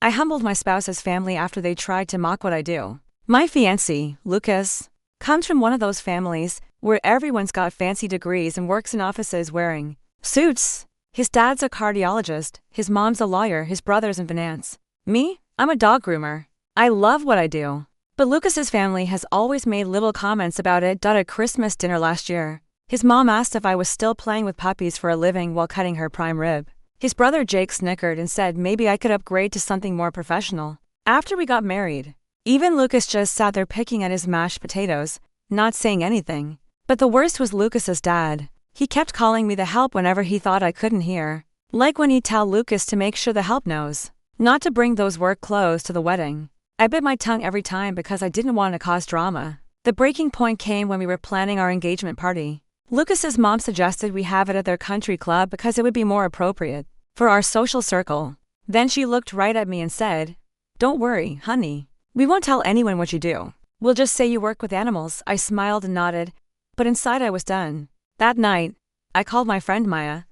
I humbled my spouse's family after they tried to mock what I do. My fiancé, Lucas, comes from one of those families where everyone's got fancy degrees and works in offices wearing suits. His dad's a cardiologist, his mom's a lawyer, his brother's in finance. Me? I'm a dog groomer. I love what I do. But Lucas's family has always made little comments about it. At Christmas dinner last year, his mom asked if I was still playing with puppies for a living while cutting her prime rib. His brother Jake snickered and said maybe I could upgrade to something more professional. After we got married, even Lucas just sat there picking at his mashed potatoes, not saying anything. But the worst was Lucas's dad. He kept calling me the help whenever he thought I couldn't hear. Like when he'd tell Lucas to make sure the help knows not to bring those work clothes to the wedding. I bit my tongue every time because I didn't want to cause drama. The breaking point came when we were planning our engagement party. Lucas's mom suggested we have it at their country club because it would be more appropriate for our social circle. Then she looked right at me and said, "Don't worry, honey. We won't tell anyone what you do. We'll just say you work with animals." I smiled and nodded, but inside I was done. That night, I called my friend Maya,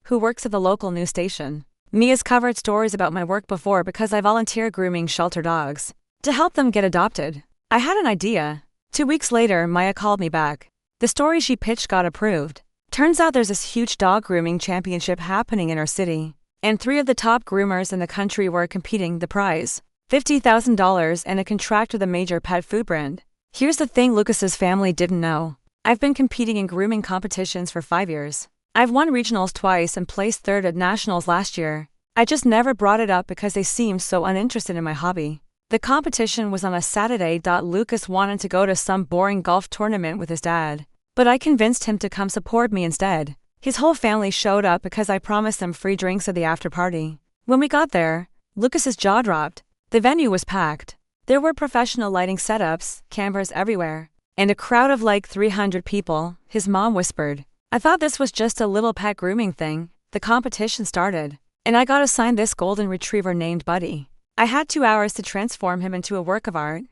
who works at the local news station. Mia's covered stories about my work before because I volunteer grooming shelter dogs to help them get adopted. I had an idea. 2 weeks later, Maya called me back. The story she pitched got approved. Turns out there's this huge dog grooming championship happening in our city, and 3 of the top groomers in the country were competing. The prize, $50,000 and a contract with a major pet food brand. Here's the thing Lucas's family didn't know. I've been competing in grooming competitions for 5 years. I've won regionals twice and placed 3rd at nationals last year. I just never brought it up because they seemed so uninterested in my hobby. The competition was on a Saturday. Lucas wanted to go to some boring golf tournament with his dad, but I convinced him to come support me instead. His whole family showed up because I promised them free drinks at the after party. When we got there, Lucas's jaw dropped. The venue was packed. There were professional lighting setups, cameras everywhere, and a crowd of like 300 people. His mom whispered, "I thought this was just a little pet grooming thing." The competition started, and I got assigned this golden retriever named Buddy. I had 2 hours to transform him into a work of art.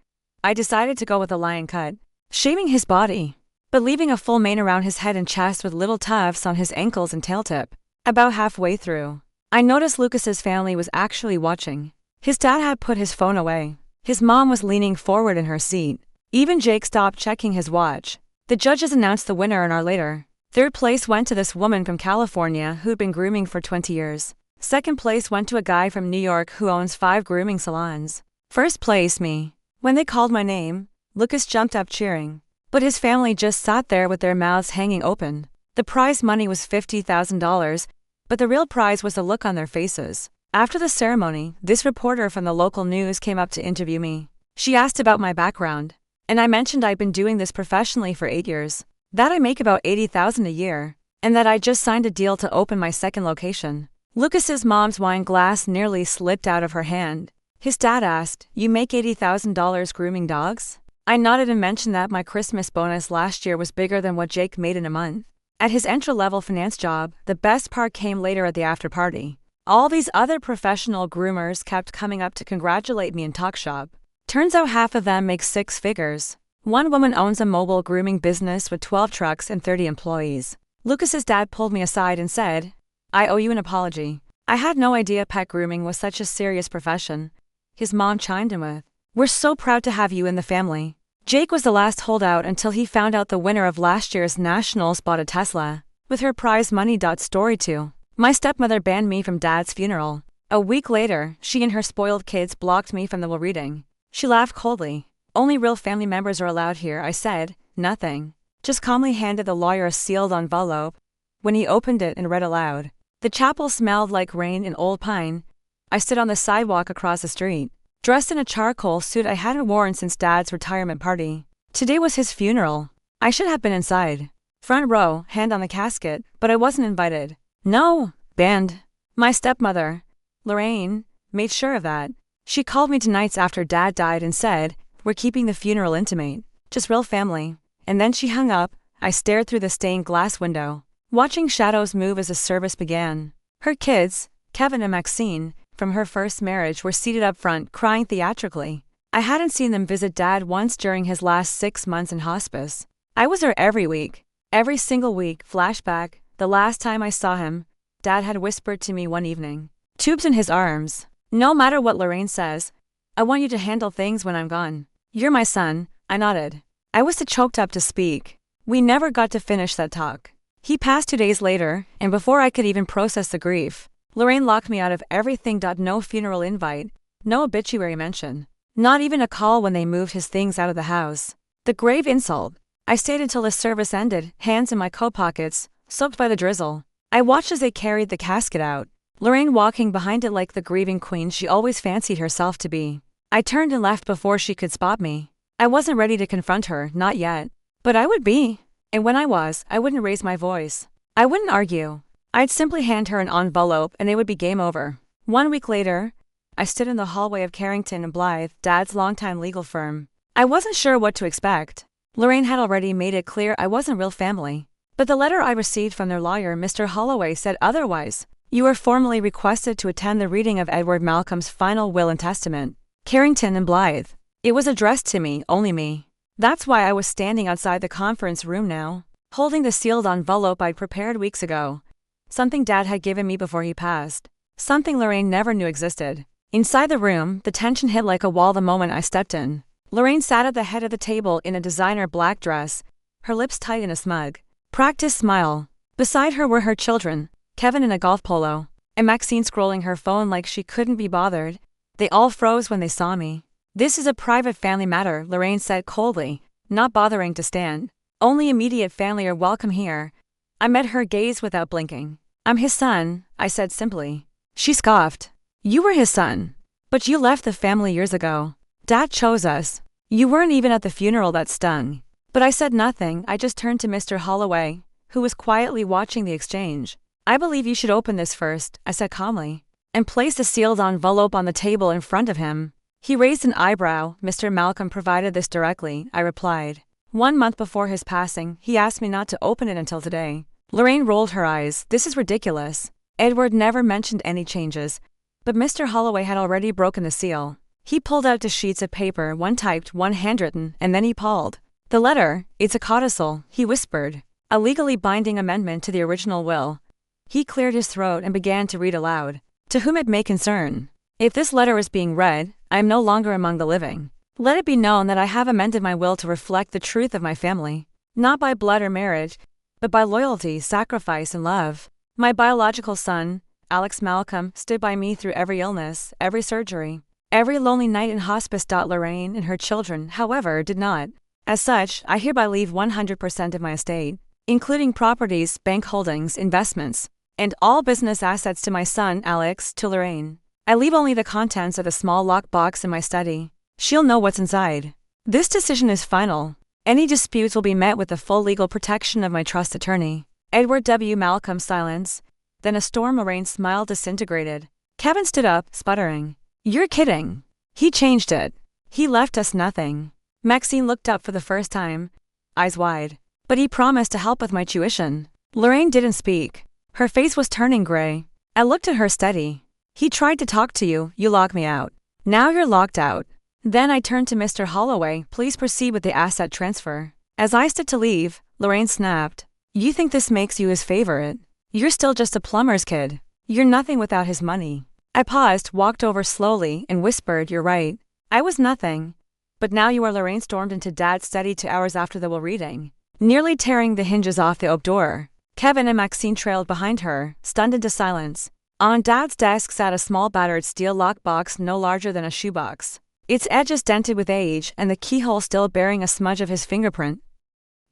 I decided to go with a lion cut, shaving his body, but leaving a full mane around his head and chest with little tufts on his ankles and tail tip. About halfway through, I noticed Lucas's family was actually watching. His dad had put his phone away. His mom was leaning forward in her seat. Even Jake stopped checking his watch. The judges announced the winner an hour later. 3rd place went to this woman from California who'd been grooming for 20 years. 2nd place went to a guy from New York who owns 5 grooming salons. 1st place, me. When they called my name, Lucas jumped up cheering. But his family just sat there with their mouths hanging open. The prize money was $50,000, but the real prize was the look on their faces. After the ceremony, this reporter from the local news came up to interview me. She asked about my background, and I mentioned I'd been doing this professionally for 8 years, that I make about $80,000 a year, and that I just signed a deal to open my 2nd location. Lucas's mom's wine glass nearly slipped out of her hand. His dad asked, "You make $80,000 grooming dogs?" I nodded and mentioned that my Christmas bonus last year was bigger than what Jake made in a month at his entry-level finance job. The best part came later at the after party. All these other professional groomers kept coming up to congratulate me and talk shop. Turns out half of them make 6 figures. One woman owns a mobile grooming business with 12 trucks and 30 employees. Lucas's dad pulled me aside and said, "I owe you an apology. I had no idea pet grooming was such a serious profession." His mom chimed in with, "We're so proud to have you in the family." Jake was the last holdout until he found out the winner of last year's nationals bought a Tesla with her prize money. Story 2. My stepmother banned me from Dad's funeral. A week later, she and her spoiled kids blocked me from the will reading. She laughed coldly. "Only real family members are allowed here," I said. "Nothing." Just calmly handed the lawyer a sealed envelope. When he opened it and read aloud, "The chapel smelled like rain in Old Pine." I stood on the sidewalk across the street, dressed in a charcoal suit I hadn't worn since Dad's retirement party. Today was his funeral. I should have been inside, front row, hand on the casket, but I wasn't invited. No, banned. My stepmother, Lorraine, made sure of that. She called me two nights after Dad died and said, "We're keeping the funeral intimate, just real family." And then she hung up. I stared through the stained glass window, watching shadows move as the service began. Her kids, Kevin and Maxine, from her first marriage, were seated up front, crying theatrically. I hadn't seen them visit Dad once during his last 6 months in hospice. I was there every week. Every single week. Flashback. The last time I saw him, Dad had whispered to me one evening, "Tubes in his arms." No matter what Lorraine says, I want you to handle things when I'm gone. You're my son, I nodded. I was too choked up to speak. We never got to finish that talk. He passed 2 days later, and before I could even process the grief, Lorraine locked me out of everything. No funeral invite, no obituary mention, not even a call when they moved his things out of the house. The grave insult. I stayed until the service ended, hands in my coat pockets, soaked by the drizzle. I watched as they carried the casket out, Lorraine walking behind it like the grieving queen she always fancied herself to be. I turned and left before she could spot me. I wasn't ready to confront her, not yet. But I would be. And when I was, I wouldn't raise my voice. I wouldn't argue. I'd simply hand her an envelope and it would be game over. 1 week later, I stood in the hallway of Carrington and Blythe, Dad's longtime legal firm. I wasn't sure what to expect. Lorraine had already made it clear I wasn't real family. But the letter I received from their lawyer, Mr. Holloway, said otherwise. You are formally requested to attend the reading of Edward Malcolm's final will and testament. Carrington and Blythe. It was addressed to me, only me. That's why I was standing outside the conference room now, holding the sealed envelope I'd prepared weeks ago. Something Dad had given me before he passed. Something Lorraine never knew existed. Inside the room, the tension hit like a wall the moment I stepped in. Lorraine sat at the head of the table in a designer black dress, her lips tight in a smug, practiced smile. Beside her were her children, Kevin in a golf polo, and Maxine scrolling her phone like she couldn't be bothered. They all froze when they saw me. This is a private family matter, Lorraine said coldly, not bothering to stand. Only immediate family are welcome here. I met her gaze without blinking. I'm his son, I said simply. She scoffed. You were his son. But you left the family years ago. Dad chose us. You weren't even at the funeral. That stung. But I said nothing. I just turned to Mr. Holloway, who was quietly watching the exchange. I believe you should open this first, I said calmly, and placed a sealed envelope on the table in front of him. He raised an eyebrow. Mr. Malcolm provided this directly, I replied. 1 month before his passing, he asked me not to open it until today. Lorraine rolled her eyes. This is ridiculous. Edward never mentioned any changes, but Mr. Holloway had already broken the seal. He pulled out 2 sheets of paper, one typed, one handwritten, and then he paused. The letter, it's a codicil, he whispered. A legally binding amendment to the original will. He cleared his throat and began to read aloud. To whom it may concern. If this letter is being read, I am no longer among the living. Let it be known that I have amended my will to reflect the truth of my family, not by blood or marriage, but by loyalty, sacrifice, and love. My biological son, Alex Malcolm, stood by me through every illness, every surgery, every lonely night in hospice. Lorraine and her children, however, did not. As such, I hereby leave 100% of my estate, including properties, bank holdings, investments, and all business assets to my son, Alex, to Lorraine. I leave only the contents of a small locked box in my study. She'll know what's inside. This decision is final. Any disputes will be met with the full legal protection of my trust attorney. Edward W. Malcolm. Silence. Then a storm. Lorraine's smile disintegrated. Kevin stood up, sputtering. You're kidding. He changed it. He left us nothing. Maxine looked up for the first time, eyes wide. But he promised to help with my tuition. Lorraine didn't speak. Her face was turning gray. I looked at her steady. He tried to talk to you, you locked me out. Now you're locked out. Then I turned to Mr. Holloway. Please proceed with the asset transfer. As I stood to leave, Lorraine snapped. You think this makes you his favorite? You're still just a plumber's kid. You're nothing without his money. I paused, walked over slowly, and whispered, you're right. I was nothing. But now you are. Lorraine stormed into Dad's study 2 hours after the will reading, nearly tearing the hinges off the oak door. Kevin and Maxine trailed behind her, stunned into silence. On Dad's desk sat a small battered steel lockbox no larger than a shoebox, its edges dented with age and the keyhole still bearing a smudge of his fingerprint.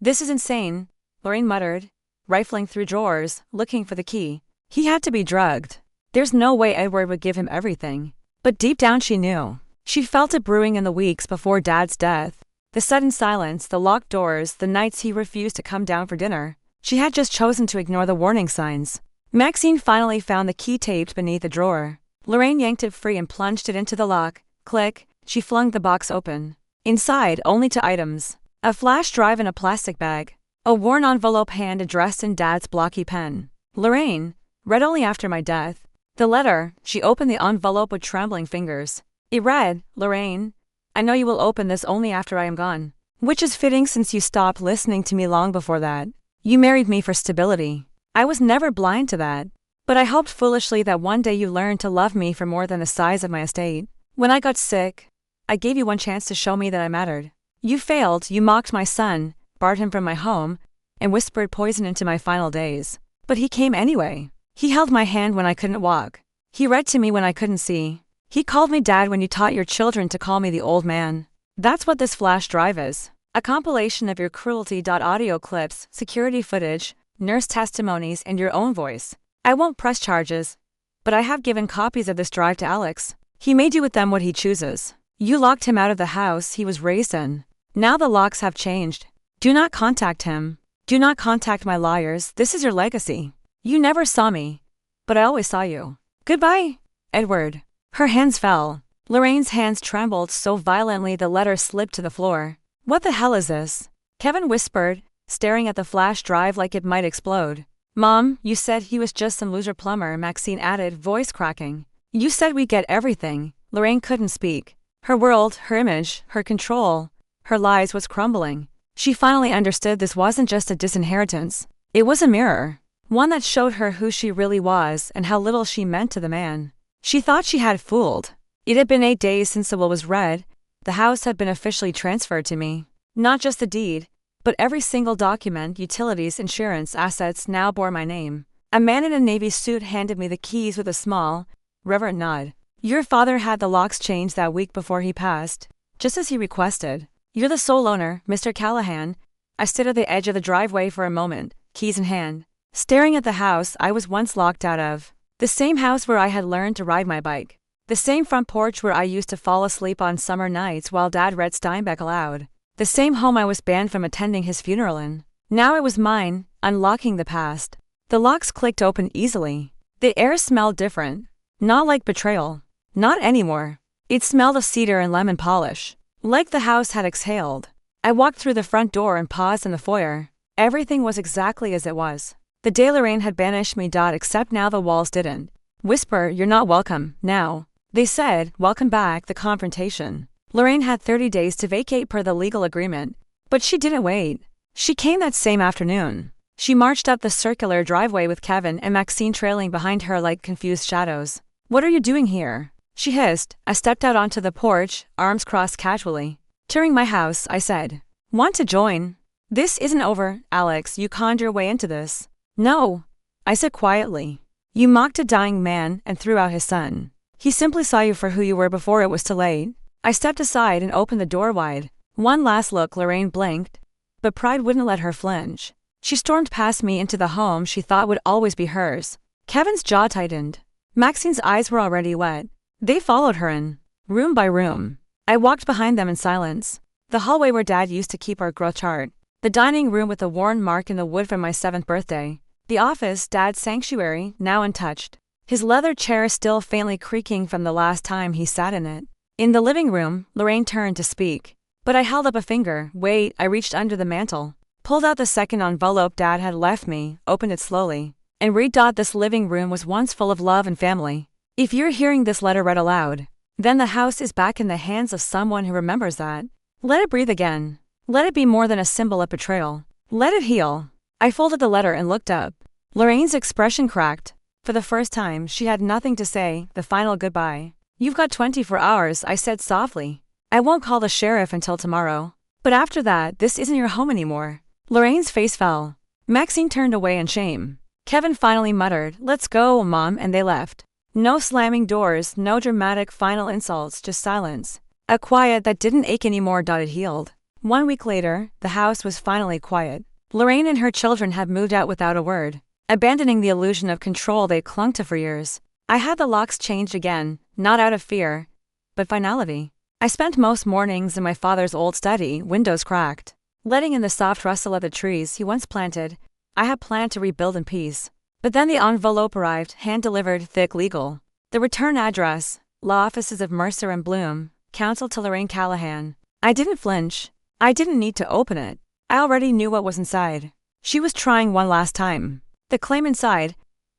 This is insane, Lorraine muttered, rifling through drawers, looking for the key. He had to be drugged. There's no way Edward would give him everything. But deep down she knew. She felt it brewing in the weeks before Dad's death. The sudden silence, the locked doors, the nights he refused to come down for dinner. She had just chosen to ignore the warning signs. Maxine finally found the key taped beneath a drawer. Lorraine yanked it free and plunged it into the lock. Click, she flung the box open. Inside, only 2 items. A flash drive in a plastic bag. A worn envelope hand addressed in Dad's blocky pen. Lorraine, read only after my death. The letter, she opened the envelope with trembling fingers. It read, Lorraine, I know you will open this only after I am gone. Which is fitting since you stopped listening to me long before that. You married me for stability. I was never blind to that. But I hoped foolishly that one day you learned to love me for more than the size of my estate. When I got sick, I gave you one chance to show me that I mattered. You failed, you mocked my son, barred him from my home, and whispered poison into my final days. But he came anyway. He held my hand when I couldn't walk. He read to me when I couldn't see. He called me dad when you taught your children to call me the old man. That's what this flash drive is. A compilation of your cruelty. Audio clips, security footage, nurse testimonies, and your own voice. I won't press charges, but I have given copies of this drive to Alex. He may do with them what he chooses. You locked him out of the house he was raised in. Now the locks have changed. Do not contact him. Do not contact my lawyers. This is your legacy. You never saw me, but I always saw you. Goodbye, Edward. Her hands fell. Lorraine's hands trembled so violently the letter slipped to the floor. What the hell is this? Kevin whispered, staring at the flash drive like it might explode. Mom, you said he was just some loser plumber, Maxine added, voice cracking. You said we'd get everything. Lorraine couldn't speak. Her world, her image, her control, her lies was crumbling. She finally understood this wasn't just a disinheritance. It was a mirror. One that showed her who she really was and how little she meant to the man she thought she had fooled. It had been 8 days since the will was read. The house had been officially transferred to me. Not just the deed, but every single document, utilities, insurance, assets now bore my name. A man in a navy suit handed me the keys with a small, reverent nod. Your father had the locks changed that week before he passed, just as he requested. You're the sole owner, Mr. Callahan. I stood at the edge of the driveway for a moment, keys in hand, staring at the house I was once locked out of. The same house where I had learned to ride my bike. The same front porch where I used to fall asleep on summer nights while Dad read Steinbeck aloud. The same home I was banned from attending his funeral in. Now it was mine, unlocking the past. The locks clicked open easily. The air smelled different. Not like betrayal. Not anymore. It smelled of cedar and lemon polish. Like the house had exhaled. I walked through the front door and paused in the foyer. Everything was exactly as it was. The day Lorraine had banished me. Except now the walls didn't whisper, you're not welcome, now. They said, welcome back, the confrontation. Lorraine had 30 days to vacate per the legal agreement, but she didn't wait. She came that same afternoon. She marched up the circular driveway with Kevin and Maxine trailing behind her like confused shadows. What are you doing here? She hissed. I stepped out onto the porch, arms crossed casually. Touring my house, I said. Want to join? This isn't over, Alex, you conned your way into this. No, I said quietly. You mocked a dying man and threw out his son. He simply saw you for who you were before it was too late. I stepped aside and opened the door wide. One last look. Lorraine blinked, but pride wouldn't let her flinch. She stormed past me into the home she thought would always be hers. Kevin's jaw tightened. Maxine's eyes were already wet. They followed her in, room by room. I walked behind them in silence. The hallway where Dad used to keep our growth chart. The dining room with the worn mark in the wood from my 7th birthday. The office, Dad's sanctuary, now untouched. His leather chair still faintly creaking from the last time he sat in it. In the living room, Lorraine turned to speak. But I held up a finger. Wait, I reached under the mantel, pulled out the second envelope Dad had left me, opened it slowly, and read. This living room was once full of love and family. If you're hearing this letter read aloud, then the house is back in the hands of someone who remembers that. Let it breathe again. Let it be more than a symbol of betrayal. Let it heal. I folded the letter and looked up. Lorraine's expression cracked. For the first time, she had nothing to say, the final goodbye. You've got 24 hours, I said softly. I won't call the sheriff until tomorrow. But after that, this isn't your home anymore. Lorraine's face fell. Maxine turned away in shame. Kevin finally muttered, let's go, Mom, and they left. No slamming doors, no dramatic final insults, just silence. A quiet that didn't ache anymore. It healed. 1 week later, the house was finally quiet. Lorraine and her children had moved out without a word, abandoning the illusion of control they clung to for years. I had the locks changed again, not out of fear, but finality. I spent most mornings in my father's old study, windows cracked, letting in the soft rustle of the trees he once planted. I had planned to rebuild in peace. But then the envelope arrived, hand-delivered, thick, legal. The return address, law offices of Mercer and Bloom, counsel to Lorraine Callahan. I didn't flinch. I didn't need to open it. I already knew what was inside. She was trying one last time. The claim inside,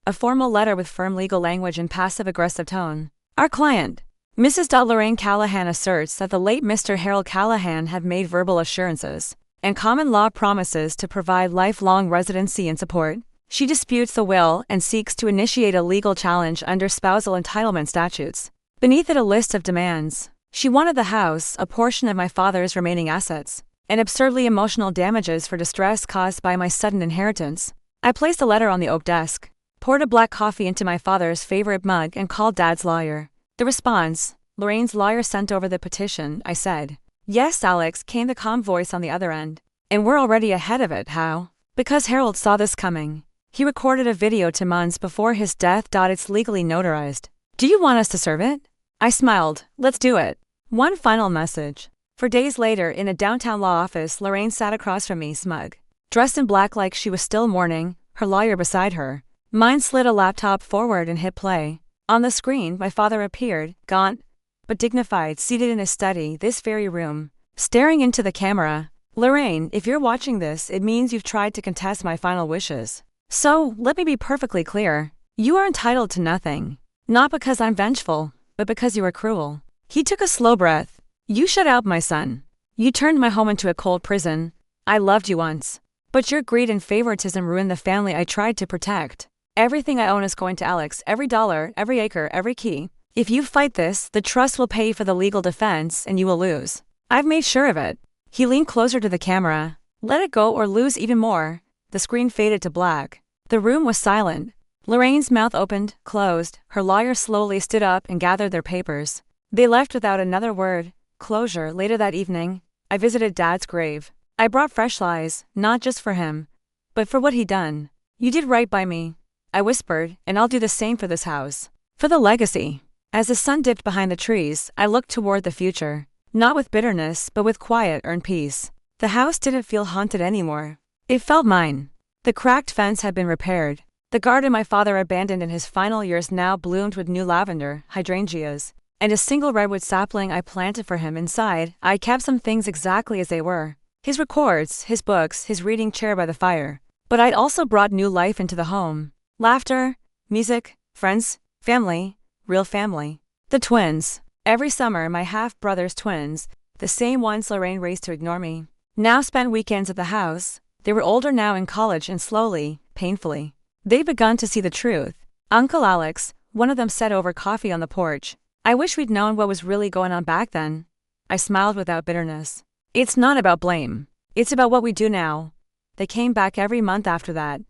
a formal letter with firm legal language and passive-aggressive tone. Our client, Mrs. Lorraine Callahan, asserts that the late Mr. Harold Callahan had made verbal assurances and common law promises to provide lifelong residency and support. She disputes the will and seeks to initiate a legal challenge under spousal entitlement statutes. Beneath it, a list of demands. She wanted the house, a portion of my father's remaining assets, and absurdly emotional damages for distress caused by my sudden inheritance. I placed the letter on the oak desk, poured a black coffee into my father's favorite mug, and called Dad's lawyer. The response: Lorraine's lawyer sent over the petition, I said. Yes, Alex, came the calm voice on the other end. And we're already ahead of it, how? Because Harold saw this coming. He recorded a video 2 months before his death. It's legally notarized. Do you want us to serve it? I smiled. Let's do it. One final message. For days later, in a downtown law office, Lorraine sat across from me, smug. Dressed in black like she was still mourning, her lawyer beside her. Mine slid a laptop forward and hit play. On the screen, my father appeared, gaunt but dignified, seated in his study, this very room, staring into the camera. Lorraine, if you're watching this, it means you've tried to contest my final wishes. So, let me be perfectly clear. You are entitled to nothing. Not because I'm vengeful, but because you are cruel. He took a slow breath. You shut out my son. You turned my home into a cold prison. I loved you once. But your greed and favoritism ruined the family I tried to protect. Everything I own is going to Alex, every dollar, every acre, every key. If you fight this, the trust will pay for the legal defense and you will lose. I've made sure of it. He leaned closer to the camera. Let it go or lose even more. The screen faded to black. The room was silent. Lorraine's mouth opened, closed. Her lawyer slowly stood up and gathered their papers. They left without another word. Closure. Later that evening, I visited Dad's grave. I brought fresh lies, not just for him, but for what he'd done. You did right by me, I whispered, and I'll do the same for this house. For the legacy. As the sun dipped behind the trees, I looked toward the future. Not with bitterness, but with quiet, earned peace. The house didn't feel haunted anymore. It felt mine. The cracked fence had been repaired. The garden my father abandoned in his final years now bloomed with new lavender, hydrangeas, and a single redwood sapling I planted for him inside. I kept some things exactly as they were. His records, his books, his reading chair by the fire. But I'd also brought new life into the home. Laughter, music, friends, family, real family. The twins. Every summer, my half-brother's twins, the same ones Lorraine raised to ignore me, now spent weekends at the house. They were older now, in college, and slowly, painfully, they'd begun to see the truth. Uncle Alex, one of them said over coffee on the porch, I wish we'd known what was really going on back then. I smiled without bitterness. It's not about blame. It's about what we do now. They came back every month after that.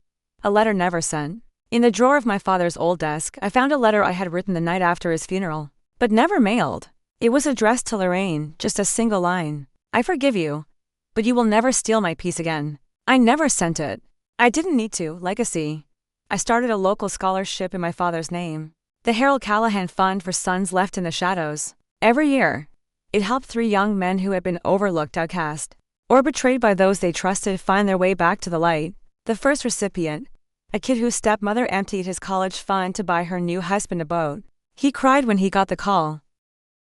A letter never sent. In the drawer of my father's old desk, I found a letter I had written the night after his funeral, but never mailed. It was addressed to Lorraine, just a single line. I forgive you, but you will never steal my peace again. I never sent it. I didn't need to. Legacy. I started a local scholarship in my father's name, the Harold Callahan Fund for Sons Left in the Shadows. Every year, it helped 3 young men who had been overlooked, outcast, or betrayed by those they trusted find their way back to the light. The first recipient, a kid whose stepmother emptied his college fund to buy her new husband a boat. He cried when he got the call.